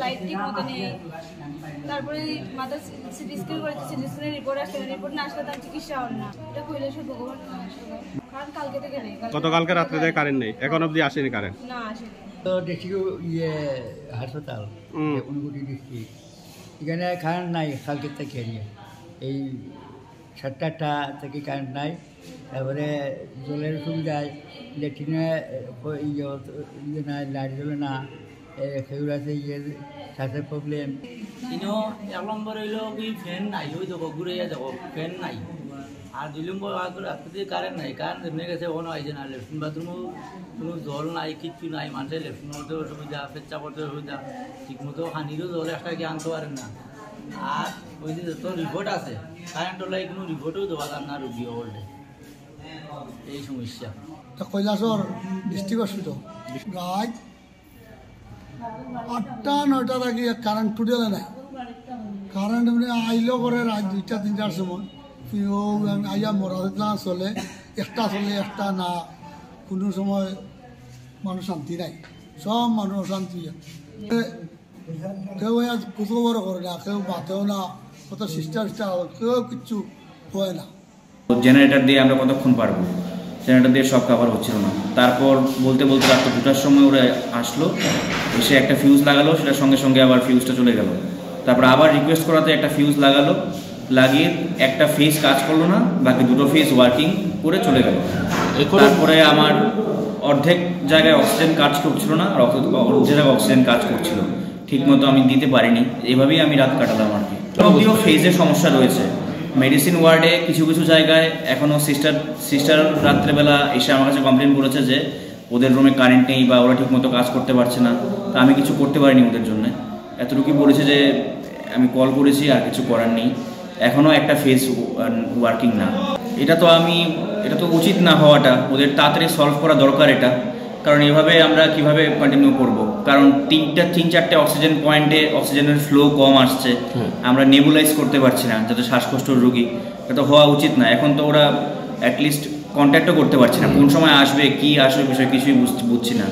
Light ঠিক মতো নেই। তারপরে মাথা সিটি স্ক্যান করেছে, সিটি স্ক্যানের রিপোর্ট আসছে, রিপোর্ট না আসলে তার চিকিৎসা হয় না। এটা কইলে শুধু ভগবান কারণ কালকে থেকে নেই, গতকালকে রাত্রে থেকে কারেন্ট নেই, এখন অবধি আসেনি কারেন্ট। না আসেনি। তো ডিস্ট্রিক্ট হাসপাতাল অনুগুটি ডিস্ট্রিক্ট, এখানে কারেন্ট নাই কালকে থেকে এই 7টা থেকে কারেন্ট নাই। তারপরে জলের সুবিধায় ল্যাট্রিনে ইয়ে নাই, লাইট জ্বলে না, সেগুলো আছে শ্বাসের প্রবলেম। ইনো 1 নম্বর হইল কি ফ্যান নাই, ওই দেখো ঘুরে দেখো ফ্যান নাই। আর 2 নম্বর রাত্রে কারেন্ট নাই, কারেন্ট এমনি গেছে কোনো আইছে না। লেট্রিন বাথরুমও কোনো জল নাই, কিচ্ছু নাই। মানুষের লেট্রিন করতে অসুবিধা, পেচ্ছা করতে অসুবিধা, ঠিকমতো পানিরও জল একটা কি আনতে পারেন না। আর ওই যে যত রিপোর্ট আছে কারেন্ট হলে কোনো রিপোর্টও দেওয়া যান না রুগী বলতে, এই সমস্যা। কৈলাসর ডিস্ট্রিক্ট হসপিটাল রাত 8টা-9টার আগে কারেন্ট টুটেলে নাই। কারেন্ট মানে আইলেও করে রাত 2টা-3টার সময় আইয়া মরা চলে, একটা চলে একটা না, কোনো সময় মানুষ শান্তি নাই, সব মানুষ অশান্তি। কেউ কুতো বড় করে না, কেউ বাতেও না, কত সিস্টার কেউ কিচ্ছু হয় না। জেনারেটর দিয়ে আমরা কতক্ষণ পারবো, জেনারেটর দিয়ে সব কাভার হচ্ছিল না। তারপর বলতে বলতে রাত 2টার সময় ওরা আসলো, এসে একটা ফিউজ লাগালো, সেটার সঙ্গে সঙ্গে আবার ফিউজটা চলে গেল। তারপর আবার রিকোয়েস্ট করাতে একটা ফিউজ লাগালো, লাগিয়ে একটা ফেজ কাজ করলো না, বাকি 2টো ফেজ ওয়ার্কিং করে চলে গেল। তারপরে আমার অর্ধেক জায়গায় অক্সিজেন কাজ করছিল না, আর অর্ধেক জায়গায় অক্সিজেন কাজ করছিল, ঠিকমতো আমি দিতে পারিনি। এভাবেই আমি রাত কাটালাম আর কি। যদিও ফেজের সমস্যা রয়েছে মেডিসিন ওয়ার্ডে, কিছু কিছু জায়গায় এখনও সিস্টার রাত্রেবেলা এসে আমার কাছে কমপ্লেন করেছে যে ওদের রুমে কারেন্ট নেই বা ওরা ঠিকমতো কাজ করতে পারছে না। তা আমি কিছু করতে পারিনি ওদের জন্য, এতটুকুই বলেছে যে আমি কল করেছি, আর কিছু করার নেই। এখনও একটা ফেজ ওয়ার্কিং না। এটা তো উচিত না হওয়াটা, ওদের তাড়াতাড়ি সলভ করা দরকার এটা। কারণ এভাবে আমরা কিভাবে কন্টিনিউ করব, কারণ 3-4টে অক্সিজেন পয়েন্টে অক্সিজেনের ফ্লো কম আসছে, আমরা নেবুলাইজ করতে পারছি না, যাতে শ্বাসকষ্টর রোগী। এটা তো হওয়া উচিত না। এখন তো ওরা অ্যাটলিস্ট কন্ট্যাক্টও করতে পারছে না, কোন সময় আসবে কি আসবে বিষয় কিছুই বুঝছি না।